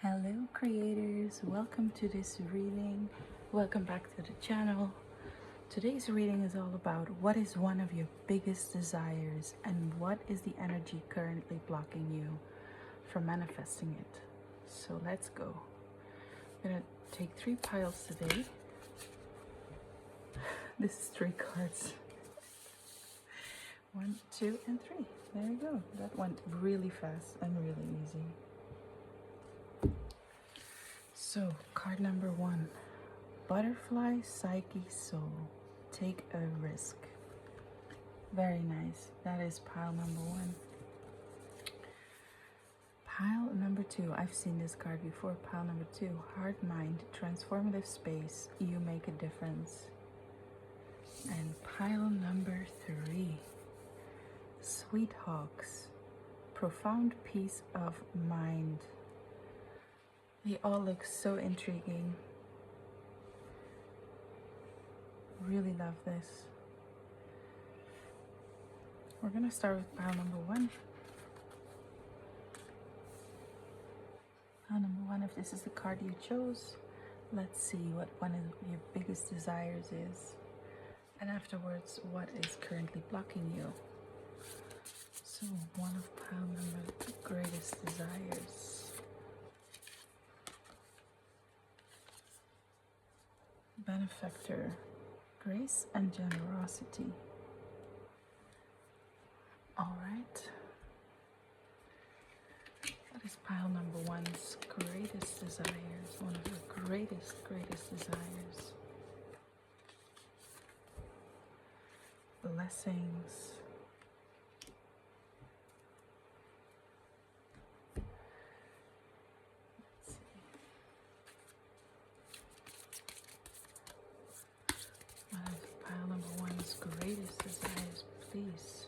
Hello creators, welcome to this reading. Welcome back to the channel. Today's reading is all about what is one of your biggest desires and what is the energy currently blocking you from manifesting it. So let's go. I'm gonna take 3 piles today. This is 3 cards. 1, 2, and 3. There you go. That went really fast and really easy. So, card number 1, Butterfly Psyche Soul. Take a risk. Very nice. That is pile number 1. Pile number 2, I've seen this card before. Pile number 2, Heart Mind, Transformative Space. You make a difference. And pile number 3, Sweet Hawks, Profound Peace of Mind. They all look so intriguing. Really love this. We're gonna start with pile number 1. Pile number 1, if this is the card you chose, let's see what one of your biggest desires is. And afterwards, what is currently blocking you. So, one of pile number greatest desires. Benefactor, grace and generosity. All right. That is pile number 1's greatest desires. One of your greatest desires. Blessings. Pile number 1's greatest desires, please.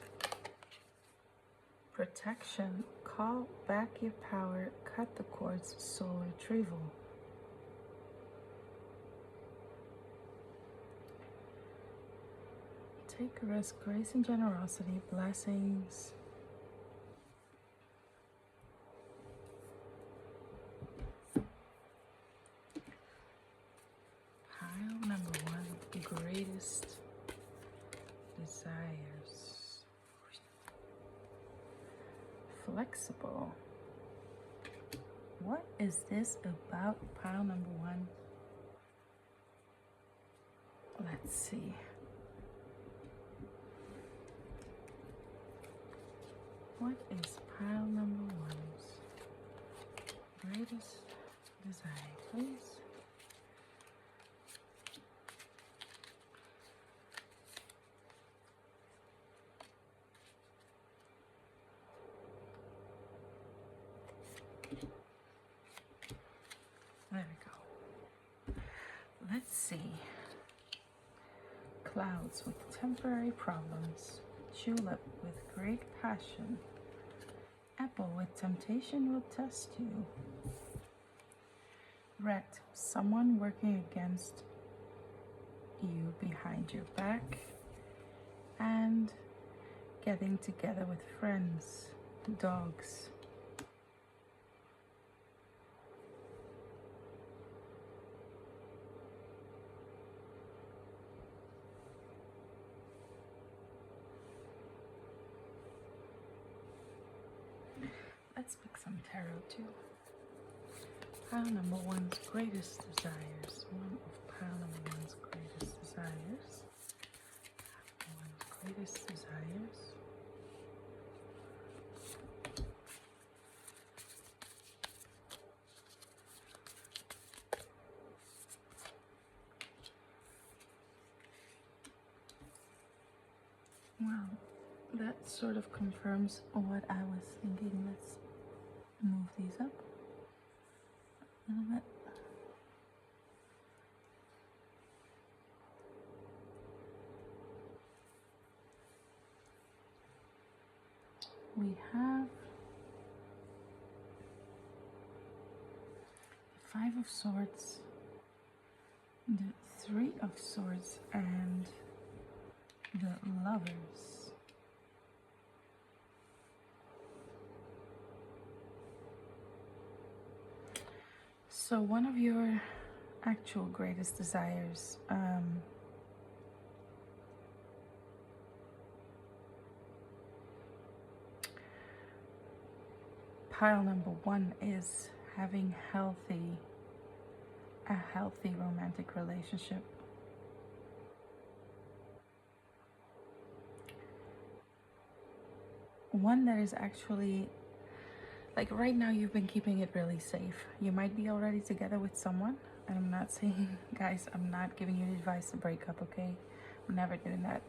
Protection. Call back your power. Cut the cords. Soul retrieval. Take a risk. Grace and generosity. Blessings. Pile number 1, greatest desires. Flexible. What is this about pile number 1? Let's see. What is pile number 1's greatest desire, please? There we go. Let's see. Clouds with temporary problems. Tulip with great passion. Apple with temptation will test you. Red, someone working against you behind your back. And getting together with friends. Dogs. Let's pick some tarot too. Pile number 1's greatest desires. One of pile number 1's greatest desires. Greatest desires. Well, that sort of confirms what I was thinking. Let's move these up a little bit. We have the 5 of Swords, the 3 of Swords, and the Lovers. So one of your actual greatest desires, pile number one, is having a healthy romantic relationship. One that is actually, like right now you've been keeping it really safe. You might be already together with someone, and I'm not saying, guys, I'm not giving you advice to break up, okay? I'm never doing that.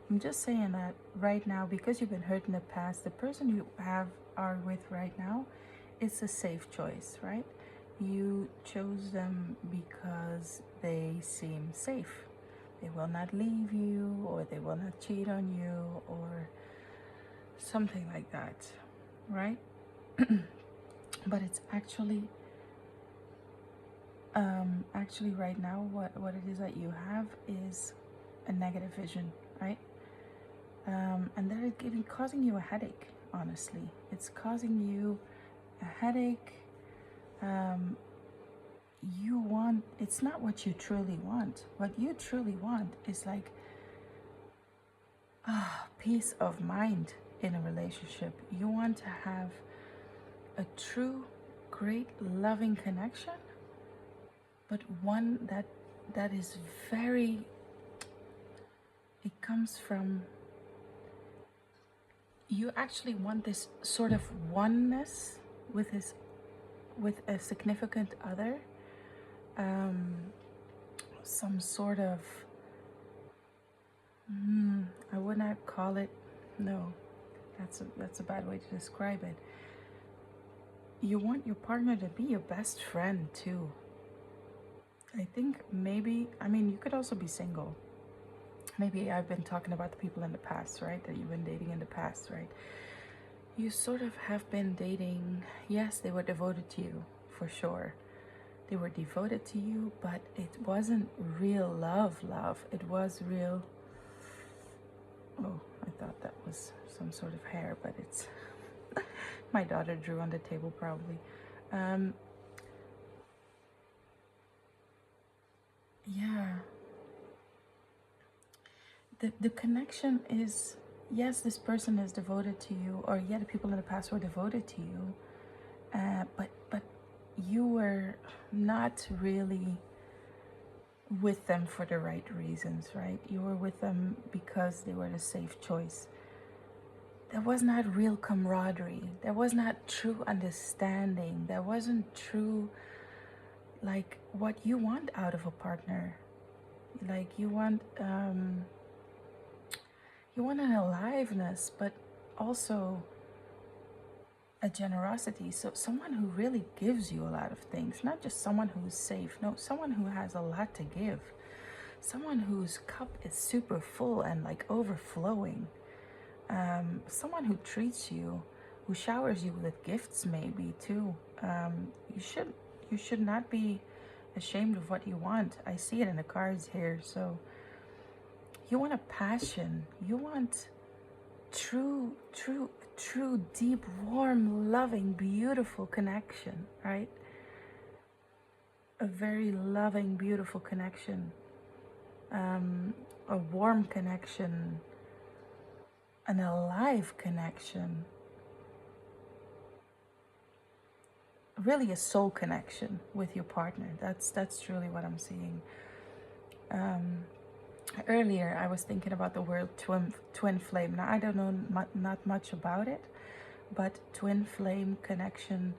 I'm just saying that right now, because you've been hurt in the past, the person you are with right now, it's a safe choice, right? You chose them because they seem safe. They will not leave you, or they will not cheat on you, or something like that, right? But it's actually right now what it is that you have is a negative vision, right? And that is causing you a headache. Honestly, it's causing you a headache. It's not what you truly want. What you truly want is like peace of mind in a relationship. You want to have a true, great, loving connection, but one that is very, it comes from, you actually want this sort of oneness with a significant other, some sort of, I would not call it, no, that's a bad way to describe it. You want your partner to be your best friend too. I think maybe, I mean, you could also be single. Maybe I've been talking about the people in the past, right? That you've been dating in the past, right? You sort of have been dating, yes, they were devoted to you, for sure. They were devoted to you, but it wasn't real love. It was real, oh, I thought that was some sort of hair, but it's my daughter drew on the table probably. Yeah, the connection is, yes, this person is devoted to you, or yeah, the people in the past were devoted to you, but you were not really with them for the right reasons, right? You were with them because they were the safe choice. There was not real camaraderie. There was not true understanding. There wasn't true, like, what you want out of a partner. Like, you want an aliveness, but also a generosity. So someone who really gives you a lot of things, not just someone who's safe. No, someone who has a lot to give. Someone whose cup is super full and like overflowing. Someone who treats you, who showers you with gifts maybe too. You should not be ashamed of what you want. I see it in the cards here. So you want a passion. You want true, deep, warm, loving, beautiful connection, right? A very loving, beautiful connection. A warm connection. An alive connection. Really a soul connection with your partner. That's truly what I'm seeing. Earlier I was thinking about the word twin flame. Now I don't know not much about it, but twin flame connection,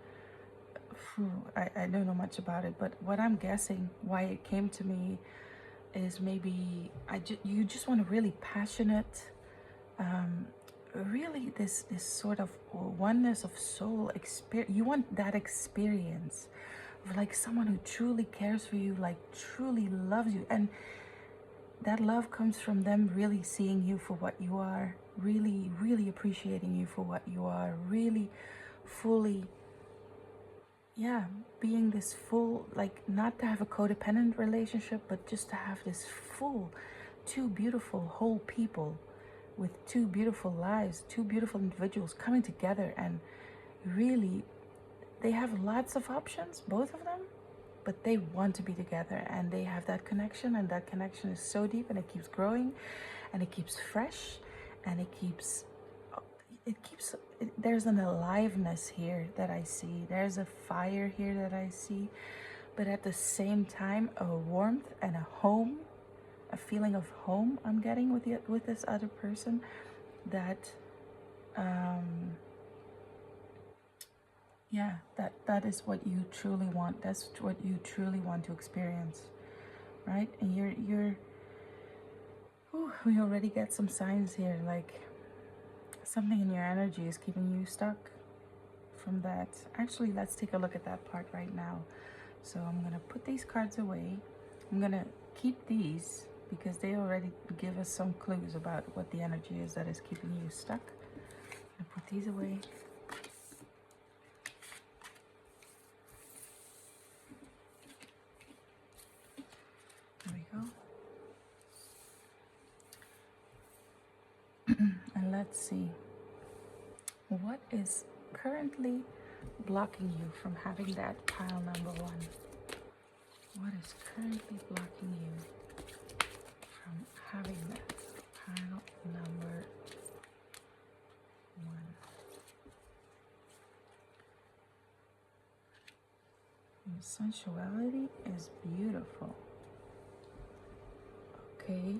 I don't know much about it, but what I'm guessing why it came to me is maybe you just want a really passionate, really this sort of oneness of soul experience. You want that experience of like someone who truly cares for you, like truly loves you, and that love comes from them really seeing you for what you are, really appreciating you for what you are, really fully, yeah, being this full, like not to have a codependent relationship, but just to have this full, two beautiful whole people with two beautiful lives, two beautiful individuals coming together, and really they have lots of options, both of them, but they want to be together, and they have that connection, and that connection is so deep, and it keeps growing, and it keeps fresh, and there's an aliveness here that I see. There's a fire here that I see, but at the same time, a warmth and a home, a feeling of home I'm getting with this other person. That yeah, that is what you truly want. That's what you truly want to experience, right? And we already get some signs here, like something in your energy is keeping you stuck from that. Actually, let's take a look at that part right now. So I'm gonna put these cards away. I'm gonna keep these because they already give us some clues about what the energy is that is keeping you stuck. I'm gonna put these away. There we go. And let's see, what is currently blocking you from having that pile number one? What is currently blocking you from having that pile number one? Your sensuality is beautiful. Okay.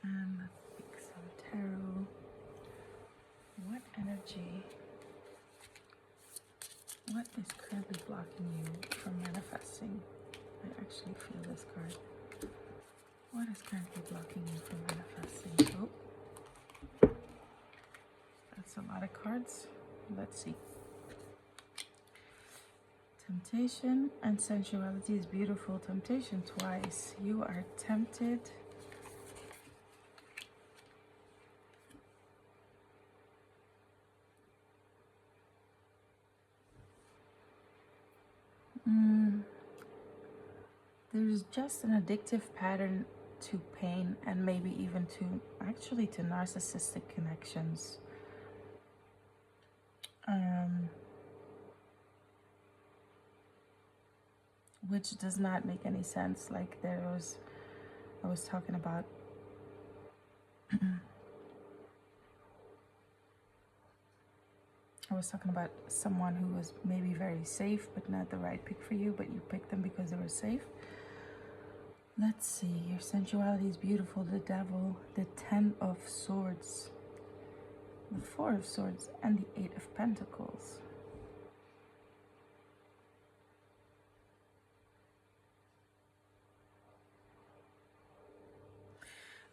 And let's pick some tarot. What energy? What is currently blocking you from manifesting? I actually feel this card. What is currently blocking you from manifesting? Oh, that's a lot of cards. Let's see. Temptation and sensuality is beautiful. Temptation twice. You are tempted. There's just an addictive pattern to pain, and maybe even to narcissistic connections. Which does not make any sense. Like I was talking about someone who was maybe very safe but not the right pick for you, but you picked them because they were safe. Let's see, your sensuality is beautiful. The Devil, the 10 of Swords, the 4 of Swords, and the 8 of Pentacles.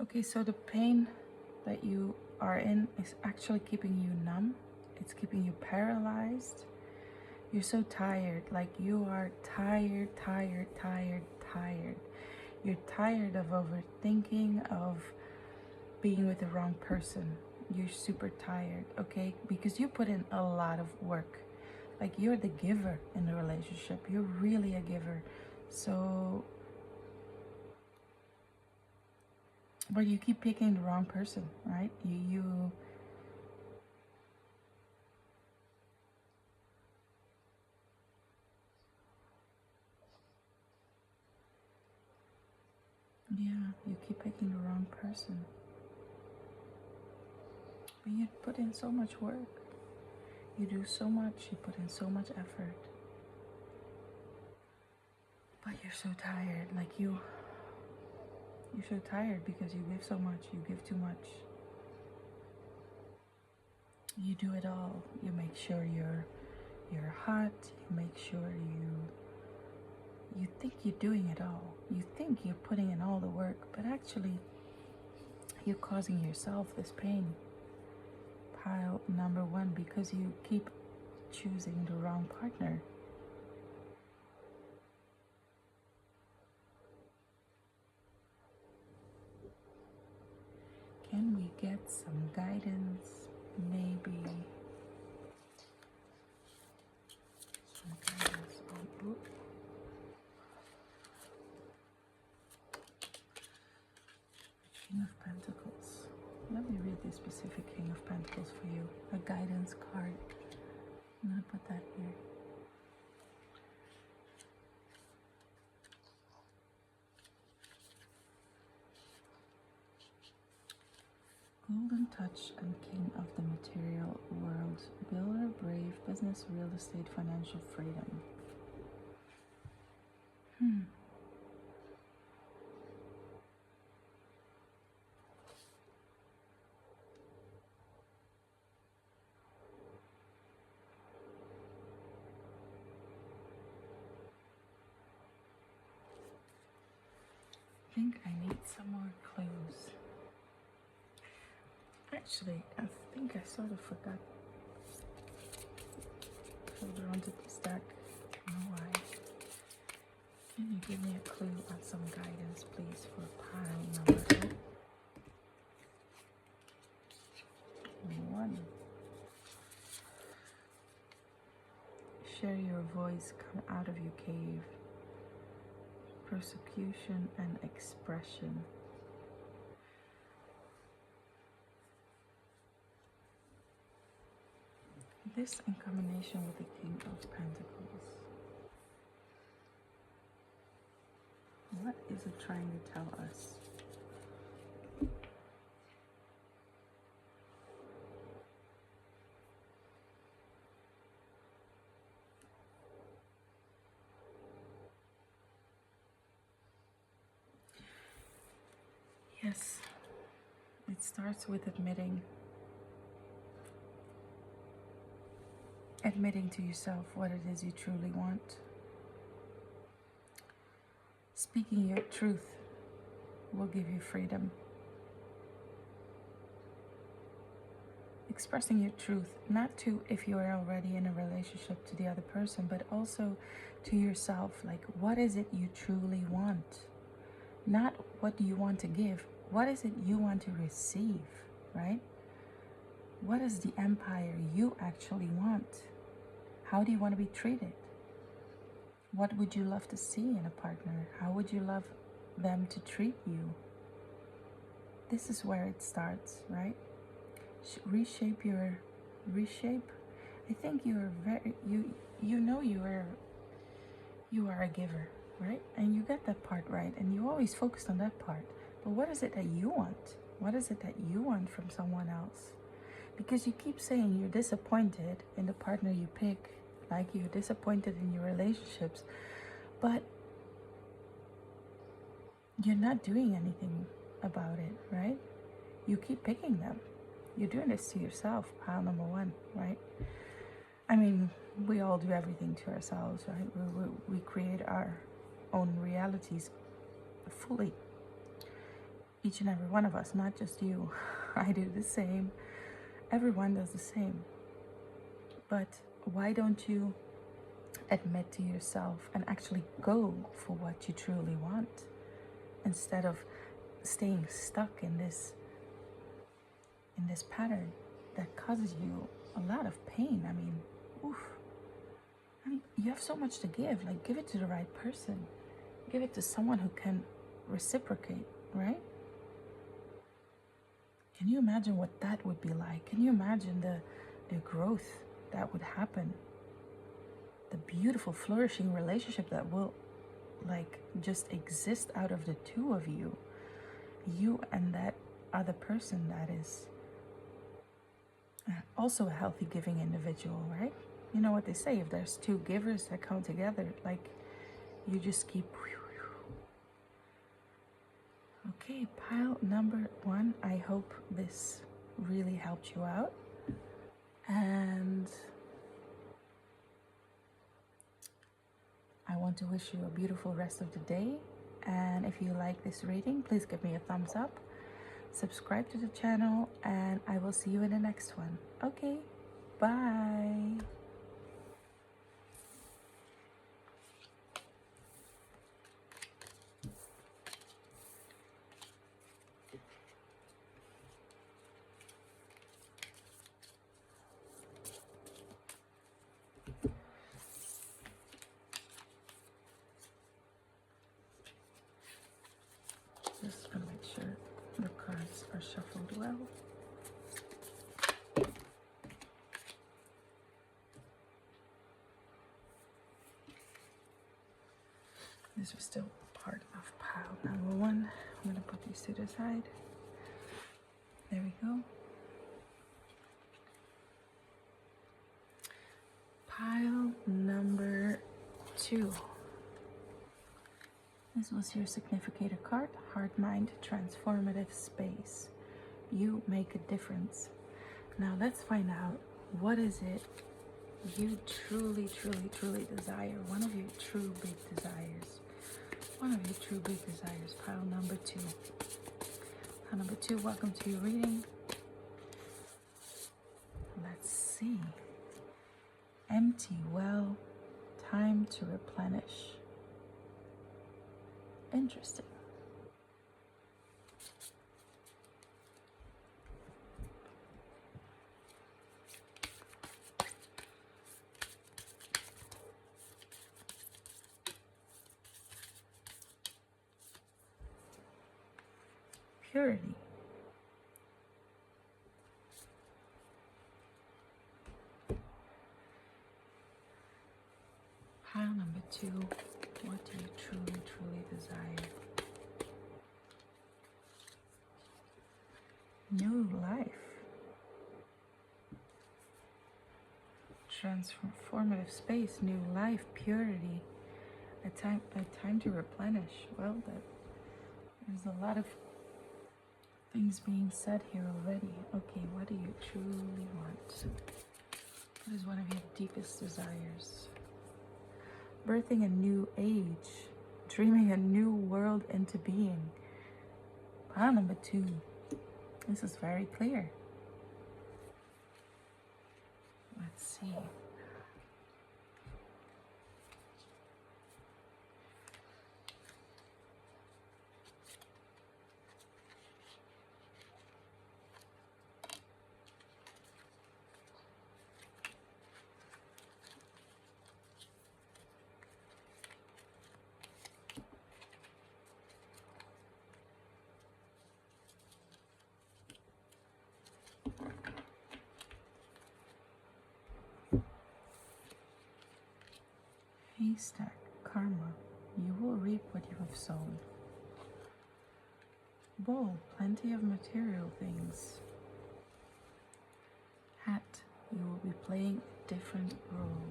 Okay, so the pain that you are in is actually keeping you numb. It's keeping you paralyzed. You're so tired, like you are tired. You're tired of overthinking, of being with the wrong person. You're super tired, okay? Because you put in a lot of work. Like, you're the giver in the relationship. You're really a giver. So, but you keep picking the wrong person, right? You keep picking the wrong person. But you put in so much work. You do so much, you put in so much effort. But you're so tired, like you're so tired because you give so much, you give too much. You do it all. You make sure you're hot, you make sure you think you're doing it all. You think you're putting in all the work, but actually you're causing yourself this pain. Pile number one, because you keep choosing the wrong partner. Can we get some guidance? Maybe some guidance on King of Pentacles. Let me read this specific King of Pentacles for you. A guidance card. I'm going to put that here. Touch and King of the Material World. Builder, brave, business, real estate, financial freedom. I think I need some more clues. Actually, I think I sort of forgot further onto this deck. I don't know why. Can you give me a clue on some guidance, please, for pile number 1? Share your voice, come out of your cave. Persecution and expression. This in combination with the King of Pentacles. What is it trying to tell us? Yes, it starts with admitting to yourself what it is you truly want. Speaking your truth will give you freedom. Expressing your truth, not to, if you are already in a relationship, to the other person, but also to yourself. Like, what is it you truly want? Not what do you want to give. What is it you want to receive, right? What is the empire you actually want? How do you want to be treated? What would you love to see in a partner? How would you love them to treat you? This is where it starts, right? Reshape. I think you are you are a giver, right? And you get that part right, and you always focused on that part. But what is it that you want? What is it that you want from someone else? Because you keep saying you're disappointed in the partner you pick, like you're disappointed in your relationships, but you're not doing anything about it, right? You keep picking them. You're doing this to yourself, pile number 1, right? I mean, we all do everything to ourselves, right? We create our own realities fully. Each and every one of us, not just you. I do the same. Everyone does the same. But why don't you admit to yourself and actually go for what you truly want, instead of staying stuck in this pattern that causes you a lot of pain? I mean, you have so much to give. Like, give it to the right person. Give it to someone who can reciprocate, right? Can you imagine what that would be like? Can you imagine the growth that would happen? The beautiful, flourishing relationship that will, like, just exist out of the two of you. You and that other person that is also a healthy, giving individual, right? You know what they say, if there's two givers that come together, like, you just keep... Okay, pile number 1. I hope this really helped you out. And I want to wish you a beautiful rest of the day. And if you like this reading, please give me a thumbs up. Subscribe to the channel, and I will see you in the next one. Okay, bye. Just to make sure the cards are shuffled well. This was still part of pile number 1. I'm going to put these to the side. There we go. 2. This was your significator card, Heart Mind Transformative Space. You make a difference. Now let's find out, what is it you truly, truly, truly desire? One of your true big desires. One of your true big desires. Pile number 2. Pile number 2, welcome to your reading. Let's see. Empty well, time to replenish. Interesting. Purity. Pile number 2, what do you truly, truly desire? New life. Transformative space, new life, purity. A time to replenish. Well, there's a lot of things being said here already. Okay, what do you truly want? What is one of your deepest desires? Birthing a new age, dreaming a new world into being. Pile number 2. This is very clear. Let's see. Haystack, karma. You will reap what you have sown. Bowl, plenty of material things. Hat, you will be playing a different role.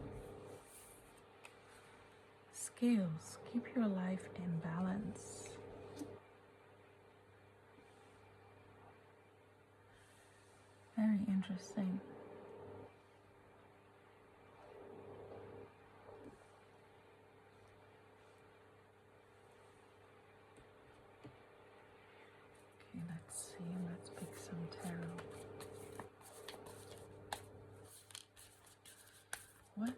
Scales, keep your life in balance. Very interesting. Okay, let's see. Let's pick some tarot. What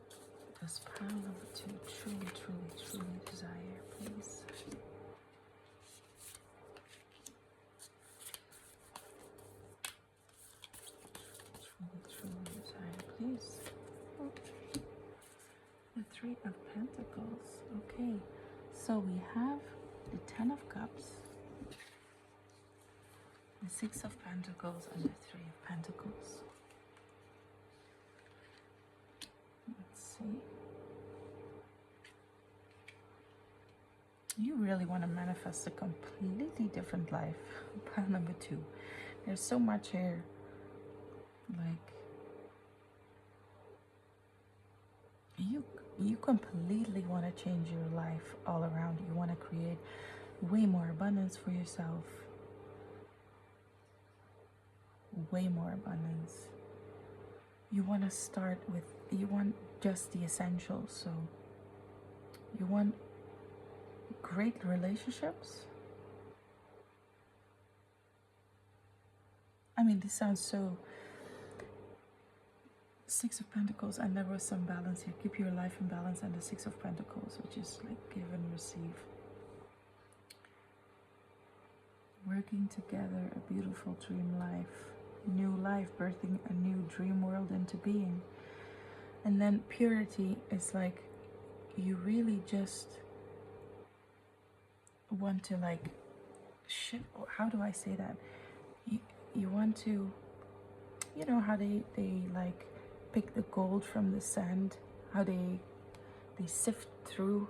does pile number 2 truly, truly, truly desire, please? Truly desire, please. Okay. The 3 of Pentacles. Okay, so we have the 10 of Cups, the 6 of Pentacles, and the 3 of Pentacles. Let's see. You really want to manifest a completely different life. Pile number 2. There's so much here. Like, you completely want to change your life all around. You want to create way more abundance for yourself. Way more abundance. You want to start with, you want just the essentials. So you want great relationships. I mean, this sounds so... 6 of Pentacles, and there was some balance here. Keep your life in balance, and the 6 of Pentacles, which is like give and receive. Working together, a beautiful dream life. New life, birthing a new dream world into being. And then purity is like, you really just want to like shift. How do I say that? You want to, you know how they like pick the gold from the sand, how they sift through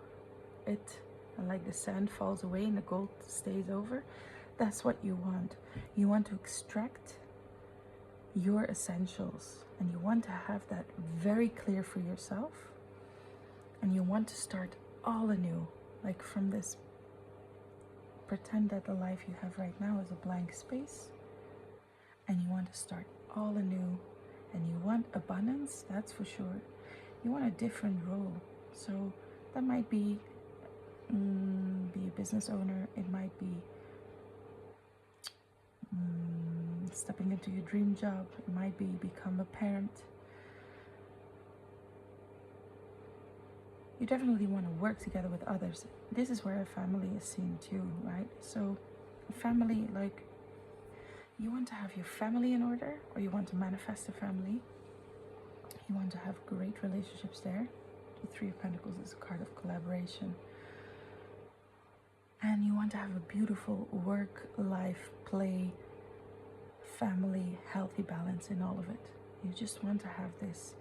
it, and like the sand falls away and the gold stays over. That's what you want. You want to extract your essentials, and you want to have that very clear for yourself. and you want to start all anew, like from this. Pretend that the life you have right now is a blank space, and you want to start all anew, and you want abundance, that's for sure. You want a different role. So that might be a business owner, it might be stepping into your dream job, it might be become a parent. You definitely want to work together with others. This is where a family is seen too, right? So a family, like, you want to have your family in order, or you want to manifest a family. You want to have great relationships there. The Three of Pentacles is a card of collaboration. And you want to have a beautiful work, life, play, family, healthy balance in all of it. You just want to have this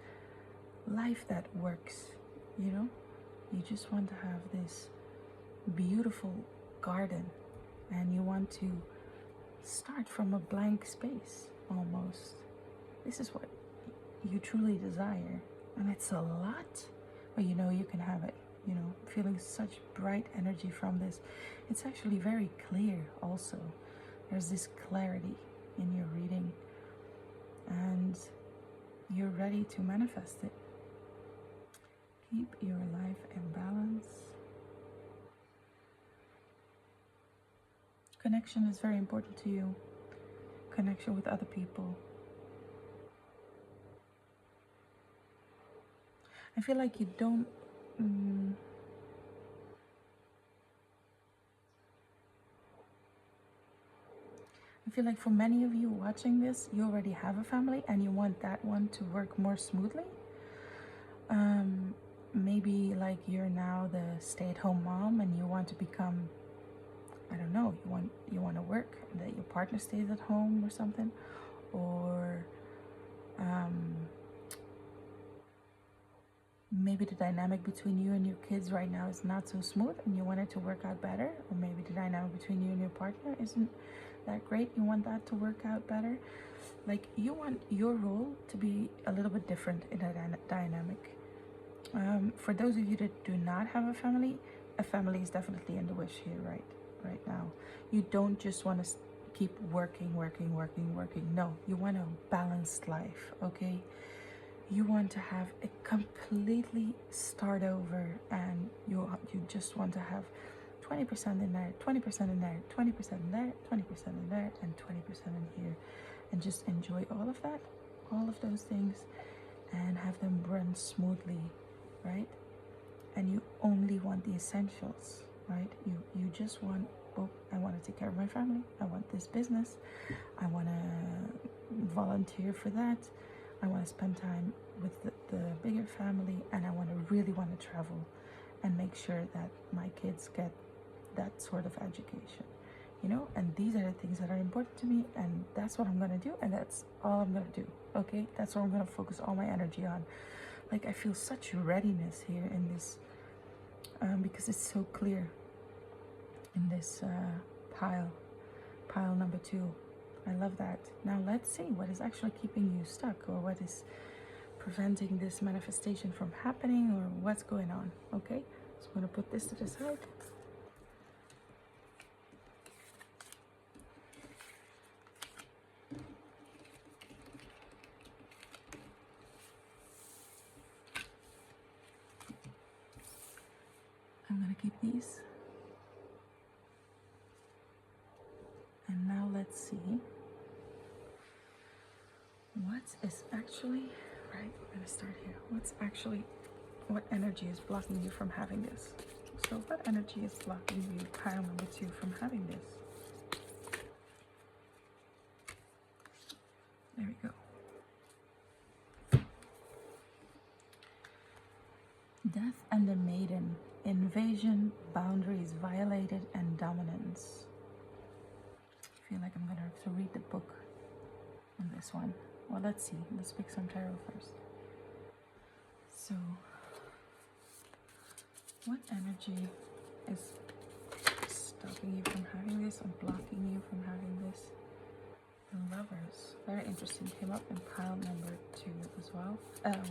life that works, you know? You just want to have this beautiful garden, and you want to start from a blank space almost. This is what you truly desire, and it's a lot, but you know you can have it. You know, feeling such bright energy from this. It's actually very clear also. There's this clarity in your reading, and you're ready to manifest it. Keep your life in balance. Connection is very important to you. Connection with other people. I feel like you don't I feel like for many of you watching this, you already have a family and you want that one to work more smoothly. Maybe like you're now the stay-at-home mom and you want to become, I don't know, you want to work, that your partner stays at home or something, or maybe the dynamic between you and your kids right now is not so smooth and you want it to work out better, or maybe the dynamic between you and your partner isn't that great, you want that to work out better. Like, you want your role to be a little bit different in that dynamic. For those of you that do not have a family is definitely in the wish here right now. You don't just want to keep working. No, you want a balanced life, okay? You want to have a completely start over, and you just want to have 20% in there, 20% in there, 20% in there, 20% in there, and 20% in here, and just enjoy all of that, all of those things, and have them run smoothly, right? And you only want the essentials, right? You just want, oh, I want to take care of my family, I want this business, I want to volunteer for that, I want to spend time with the bigger family, and I really want to travel and make sure that my kids get that sort of education, you know? And these are the things that are important to me, and that's what I'm going to do, and that's all I'm going to do, okay? That's what I'm going to focus all my energy on. Like, I feel such readiness here in this, because it's so clear in this pile number 2. I love that. Now let's see what is actually keeping you stuck, or what is preventing this manifestation from happening, or what's going on, okay? So I'm going to put this to the side. I'm going to keep these. And now let's see what is actually, right, we're going to start here. What energy is blocking you from having this? So what energy is blocking you, pile number 2, from having this? There we go. Death and the Maiden. Invasion, boundaries violated, and dominance. I feel like I'm gonna have to read the book on this one. Well, let's see. Let's pick some tarot first. So, what energy is stopping you from having this, or blocking you from having this? The Lovers. Very interesting. Came up in pile number 2 as well.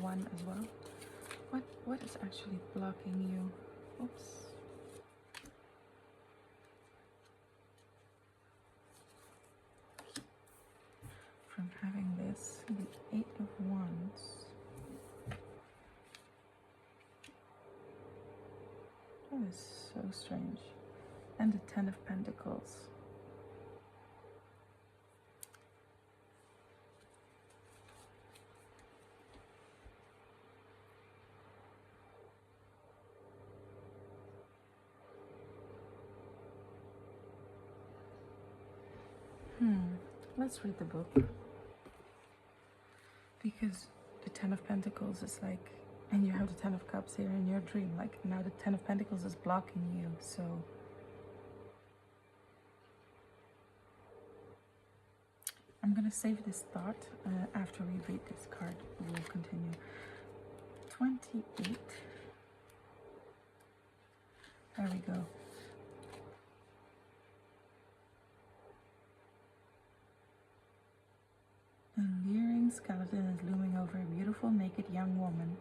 1 as well. What is actually blocking you? Oops. From having this, the Eight of Wands. That is so strange. And the Ten of Pentacles. Let's read the book. Because the Ten of Pentacles is like, and you have the Ten of Cups here in your dream. Like now the Ten of Pentacles is blocking you. So I'm going to save this thought after we read this card. We will continue. 28. There we go. A leering skeleton is looming over a beautiful naked young woman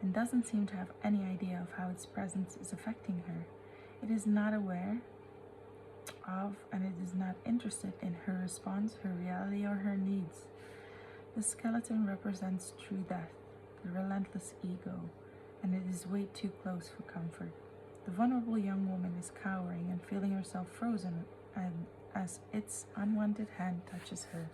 and doesn't seem to have any idea of how its presence is affecting her. It is not aware of and it is not interested in her response, her reality, or her needs. The skeleton represents true death, the relentless ego, and it is way too close for comfort. The vulnerable young woman is cowering and feeling herself frozen as its unwanted hand touches her.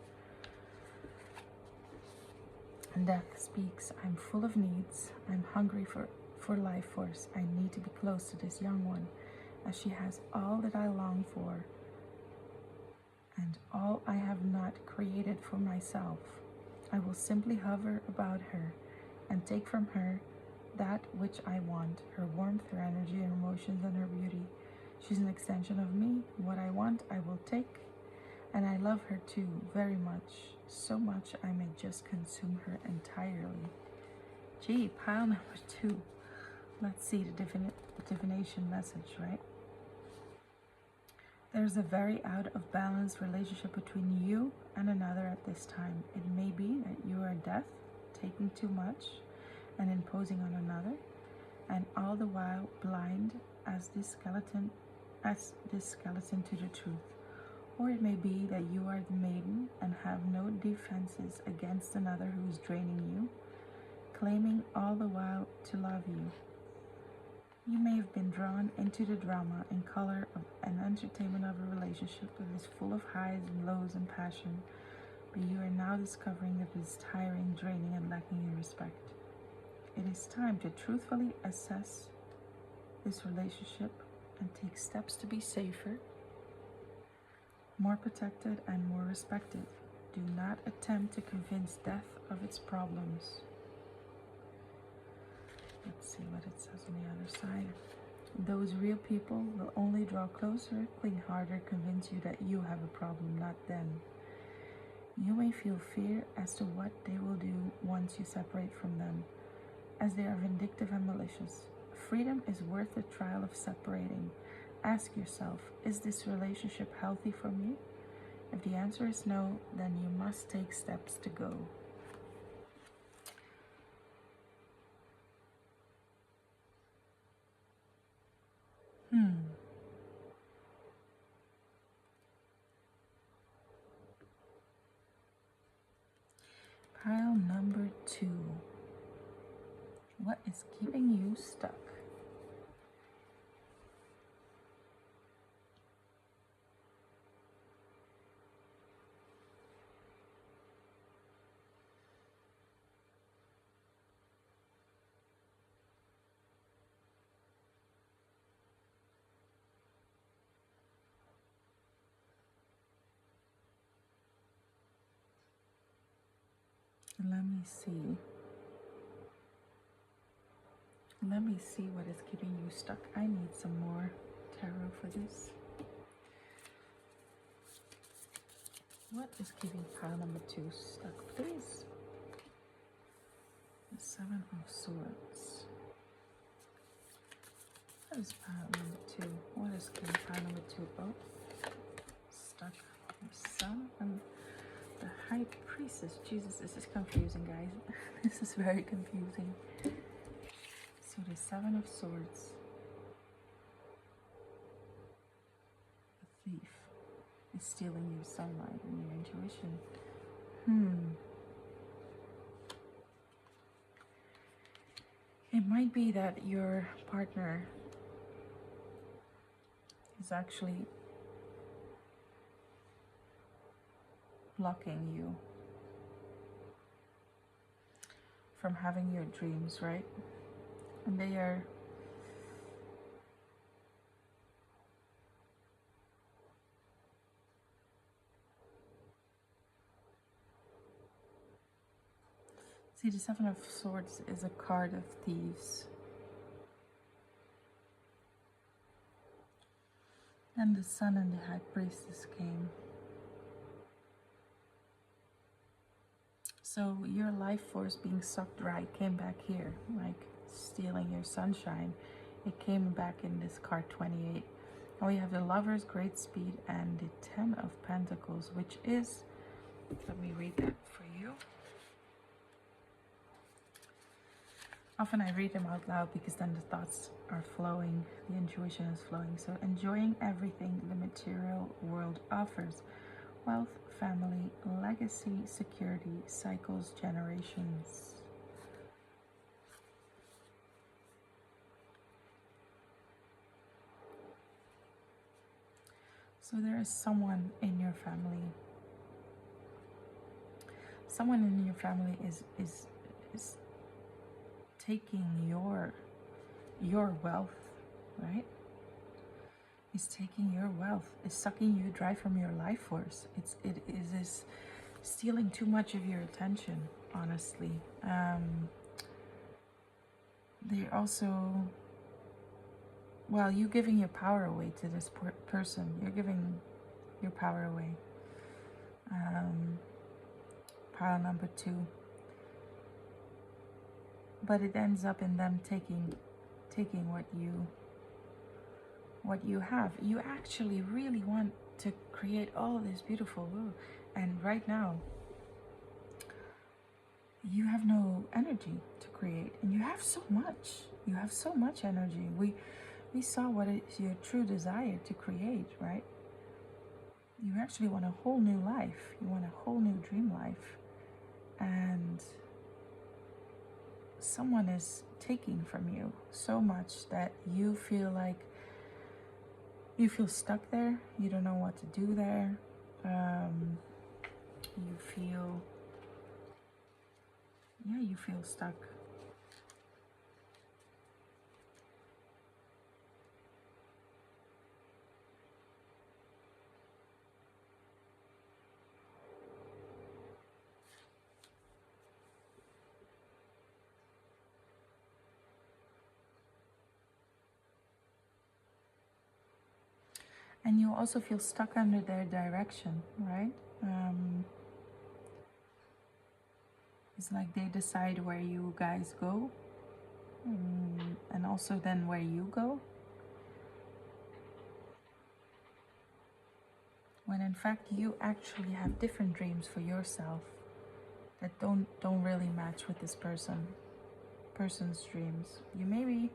And death speaks, I'm full of needs, I'm hungry for life force, I need to be close to this young one, as she has all that I long for, and all I have not created for myself. I will simply hover about her, and take from her that which I want, her warmth, her energy, her emotions, and her beauty. She's an extension of me. What I want, I will take, and I love her too, very much. So much I may just consume her entirely. Gee, pile number 2. Let's see the divination message, right? There's a very out of balance relationship between you and another at this time. It may be that you are deaf, taking too much and imposing on another, and all the while blind as this skeleton to the truth. Or it may be that you are the maiden and have no defenses against another who is draining you, claiming all the while to love you. You may have been drawn into the drama and color and entertainment of a relationship that is full of highs and lows and passion, but you are now discovering that it is tiring, draining, and lacking in respect. It is time to truthfully assess this relationship and take steps to be safer, more protected, and more respected. Do not attempt to convince death of its problems. Let's see what it says on the other side. Those real people will only draw closer, cling harder, convince you that you have a problem, not them. You may feel fear as to what they will do once you separate from them, as they are vindictive and malicious. Freedom is worth the trial of separating. Ask yourself, is this relationship healthy for me? If the answer is no, then you must take steps to go. Pile number 2. What is keeping you stuck? Let me see. Let me see what is keeping you stuck. I need some more tarot for this. What is keeping pile number 2 stuck, please? The 7 of Swords. What is pile number 2? What is keeping pile number 2? Oh, stuck. The Sun and the High Priestess. Jesus, this is confusing, guys. This is very confusing. the Seven of Swords. The Thief is stealing your sunlight and your intuition. It might be that your partner is actually blocking you from having your dreams, right? And they are see, the Seven of Swords is a card of thieves. And the Sun and the High Priestess came. So your life force being sucked dry came back here, like stealing your sunshine. It came back in this card 28. And we have the Lovers, Great Speed, and the Ten of Pentacles, which is, let me read that for you. Often I read them out loud because then the thoughts are flowing, the intuition is flowing. So enjoying everything the material world offers. Wealth, family, legacy, security, cycles, generations. So there is someone in your family. Someone in your family is taking your wealth, right? Is taking your wealth, is sucking you dry from your life force. It is stealing too much of your attention, honestly. They're also, well, you giving your power away to this person. You're giving your power away. Pile number 2. But it ends up in them taking what you have. You actually really want to create all this beautiful world, and right now you have no energy to create, and you have so much energy. We saw what is your true desire to create, right? You actually want a whole new life. You want a whole new dream life, and someone is taking from you so much that you feel like you feel stuck there. You don't know what to do there. You feel stuck. And you also feel stuck under their direction, right? It's like they decide where you guys go, and also then where you go. When in fact you actually have different dreams for yourself that don't really match with this person's dreams. You may be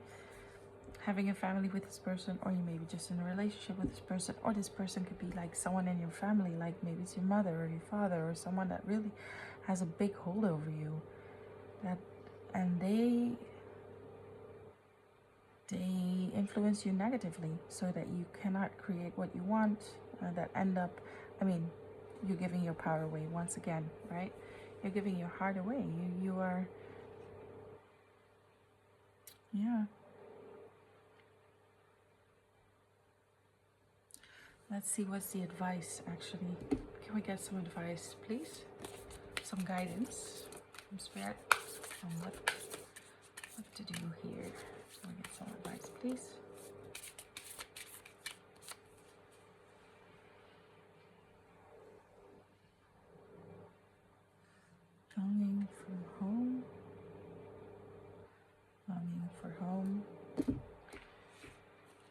having a family with this person, or you may be just in a relationship with this person, or this person could be like someone in your family, like maybe it's your mother or your father, or someone that really has a big hold over you, and they influence you negatively so that you cannot create what you want, that end up, you're giving your power away once again, right? You're giving your heart away. You are, yeah. Let's see what's the advice, actually. Can we get some advice, please? Some guidance from Spirit on what to do here. Can we get some advice, please? Longing for home. Longing for home. Can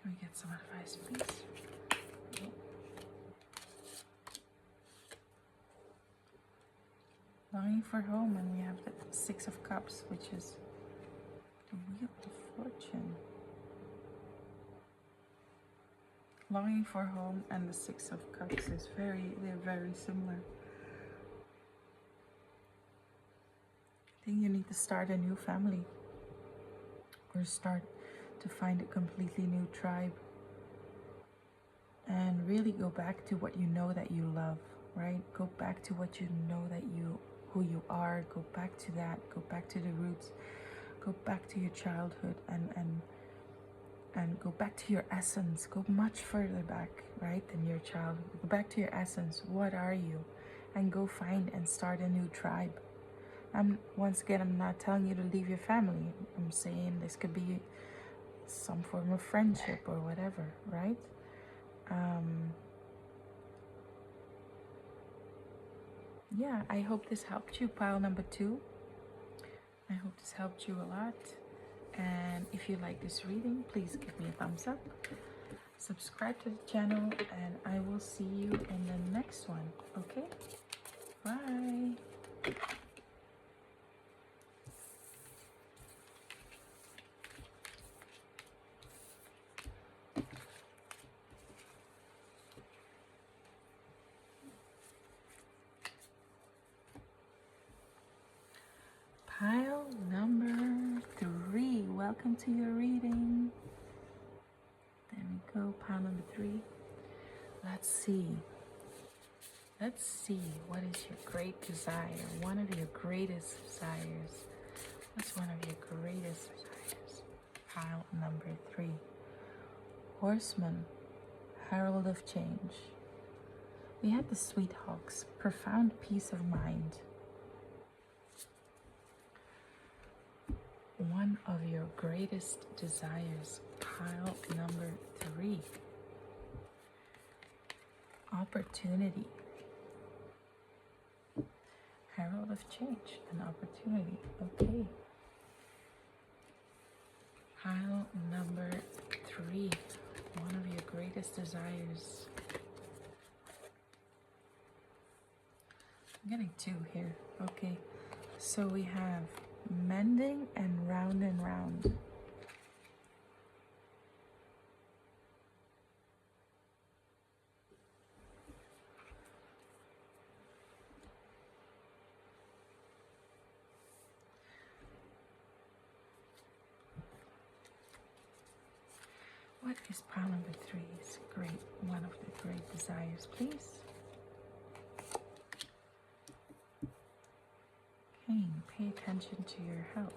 we get some advice, please? Longing for home, and we have the Six of Cups, which is the Wheel of Fortune. connection. Longing for home and the Six of Cups is they're very similar. I think you need to start a new family or start to find a completely new tribe and really go back to what you know that you love, right? Go back to what you know that who you are. Go back to that. Go back to the roots. Go back to your childhood and go back to your essence. Go much further back, right, than your childhood. Go back to your essence. What are you? And go find and start a new tribe. Once again, I'm not telling you to leave your family. I'm saying this could be some form of friendship or whatever, right? Yeah, I hope this helped you, pile number 2. I hope this helped you a lot. And if you like this reading, please give me a thumbs up. Subscribe to the channel, and I will see you in the next one. Okay? Bye. Pile number 3. Welcome to your reading. There we go, pile number 3. Let's see. Let's see, what is your great desire? One of your greatest desires. What's one of your greatest desires? Pile number 3. Horseman, herald of change. We had the Sweet Hawks, profound peace of mind. One of your greatest desires, pile number 3. Opportunity. Herald of change, an opportunity. Okay. Pile number 3. One of your greatest desires. I'm getting 2 here. Okay. So we have mending and round and round. What is pile number 3's great, one of the great desires, please? Cain, pay attention to your health.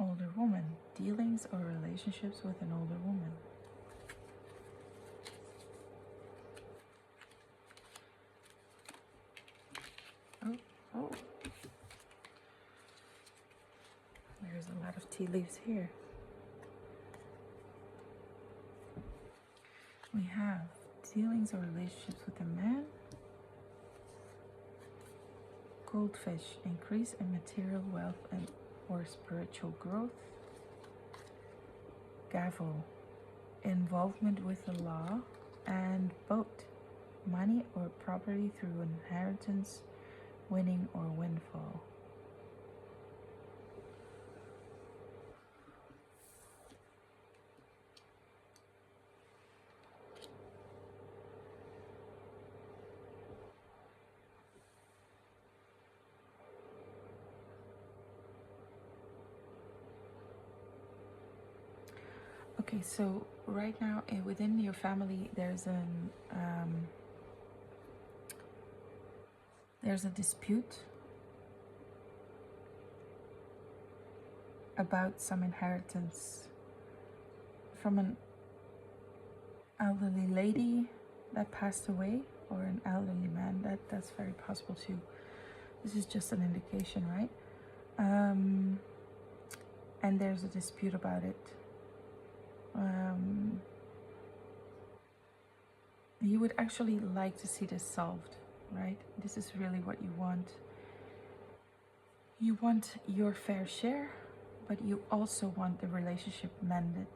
Older woman, dealings or relationships with an older woman. Oh. There's a lot of tea leaves here. We have dealings or relationships with a man. Goldfish, increase in material wealth and or spiritual growth. Gavel, involvement with the law. And boat, money or property through inheritance, winning or windfall. Okay, so right now within your family there's a dispute about some inheritance from an elderly lady that passed away, or an elderly man. That's very possible too. This is just an indication, right? And there's a dispute about it. You would actually like to see this solved, right? This is really what you want. You want your fair share, but you also want the relationship mended.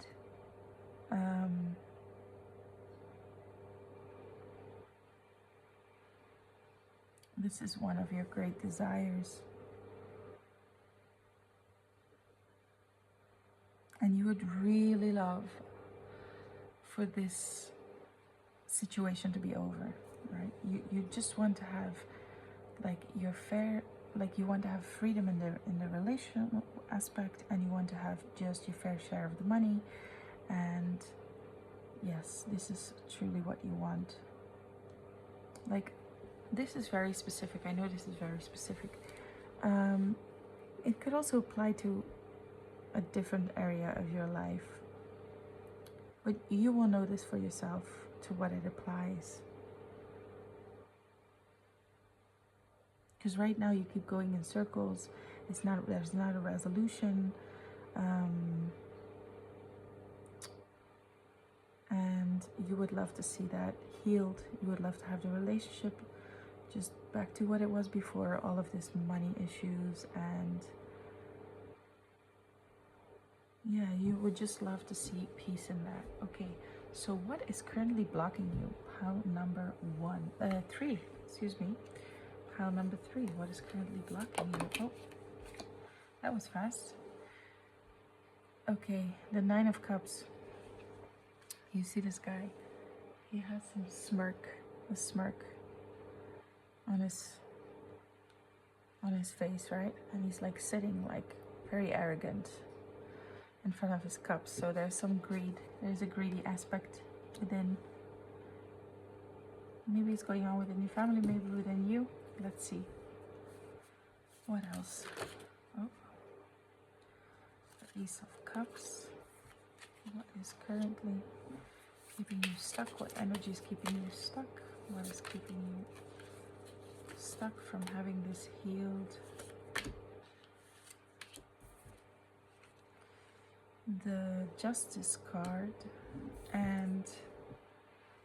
This is one of your great desires. And you would really love for this situation to be over, right? You just want to have like your fair, like you want to have freedom in the relational aspect, and you want to have just your fair share of the money. And yes, this is truly what you want. Like, this is very specific. I know this is very specific. It could also apply to a different area of your life, but you will know this for yourself to what it applies. Because right now you keep going in circles. There's not a resolution, and you would love to see that healed. You would love to have the relationship just back to what it was before all of this money issues, and yeah, you would just love to see peace in that. Okay, so what is currently blocking you? Pile number 3, excuse me. Pile number 3, what is currently blocking you? Oh, that was fast. Okay, the 9 of Cups. You see this guy? He has a smirk on his face, right? And he's like sitting like very arrogant in front of his cups. So there's some greed. There's a greedy aspect within. Maybe it's going on within your family, maybe within you. Let's see. What else? Oh, the Ace of Cups. What is currently keeping you stuck? What energy is keeping you stuck? What is keeping you stuck from having this healed? The Justice card and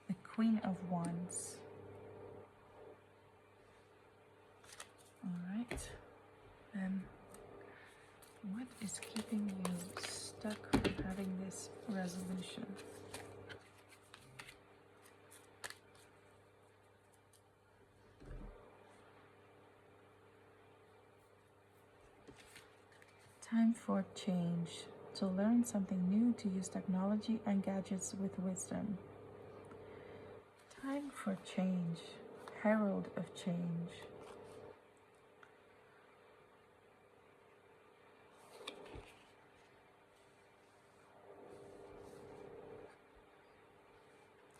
the Queen of Wands. Alright, then what is keeping you stuck from having this resolution? Time for change. To learn something new, to use technology and gadgets with wisdom. Time for change. Herald of change.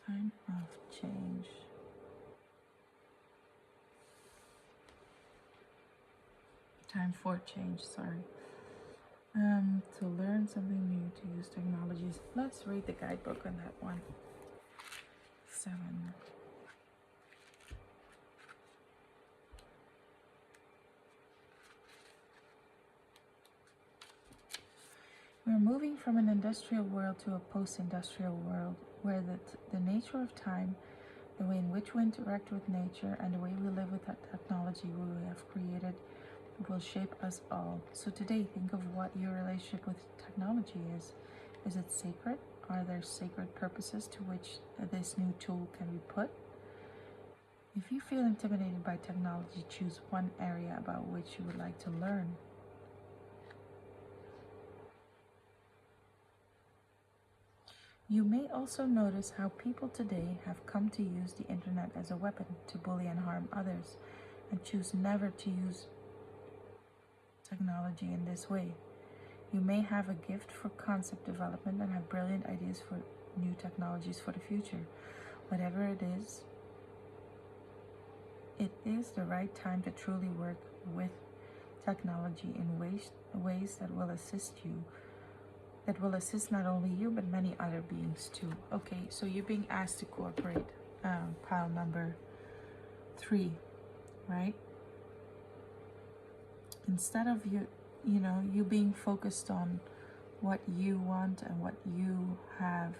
Time of change. Time for change, sorry. To learn something new, to use technologies. Let's read the guidebook on that one. 7. We're moving from an industrial world to a post-industrial world where the nature of time, the way in which we interact with nature, and the way we live with that technology we have created will shape us all. So today, think of what your relationship with technology is. Is it sacred? Are there sacred purposes to which this new tool can be put? If you feel intimidated by technology, choose one area about which you would like to learn. You may also notice how people today have come to use the internet as a weapon to bully and harm others, and choose never to use technology in this way. You may have a gift for concept development and have brilliant ideas for new technologies for the future. Whatever it is the right time to truly work with technology in ways that will assist you, that will assist not only you but many other beings too. Okay, so you're being asked to cooperate. Pile number 3, right? Instead of you being focused on what you want and what you have,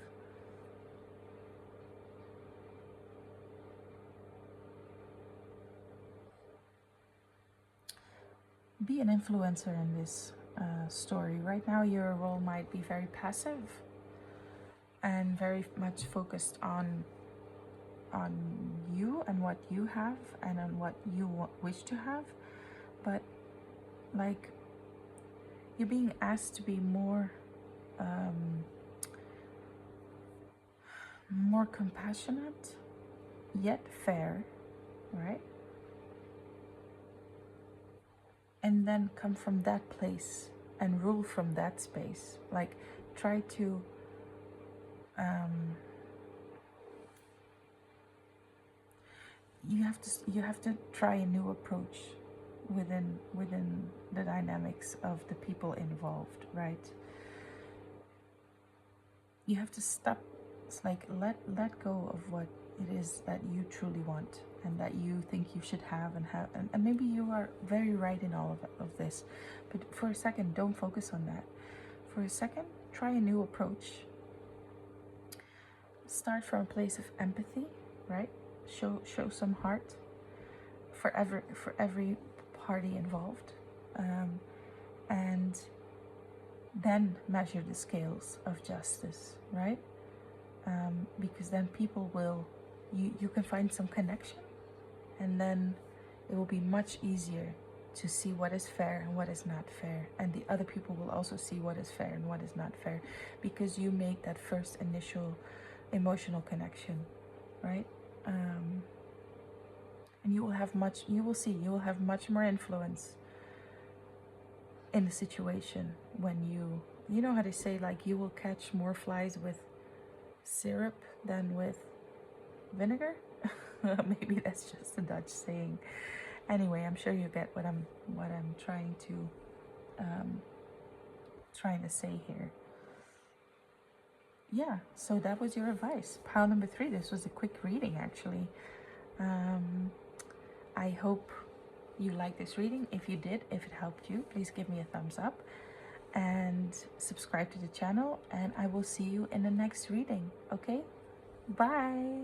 be an influencer in this story. Right now your role might be very passive and very much focused on on you and what you have and on what you wish to have, but like you're being asked to be more more compassionate yet fair, right? And then come from that place and rule from that space. Like try to you have to try a new approach within the dynamics of the people involved, right? You have to stop. It's like let go of what it is that you truly want and that you think you should have and maybe you are very right in all of this, but for a second don't focus on that. For a second, try a new approach. Start from a place of empathy, right? Show some heart for every party involved, and then measure the scales of justice, right? Because then people will, you can find some connection, and then it will be much easier to see what is fair and what is not fair, and the other people will also see what is fair and what is not fair, because you make that first initial emotional connection, right? And you will have you will have much more influence in the situation when you know how to say, like, you will catch more flies with syrup than with vinegar. Maybe that's just a Dutch saying. Anyway, I'm sure you get what I'm trying to say here. Yeah, so that was your advice. Pile number 3. This was a quick reading, actually. I hope you liked this reading. If you did, if it helped you, please give me a thumbs up and subscribe to the channel, and I will see you in the next reading. Okay, bye.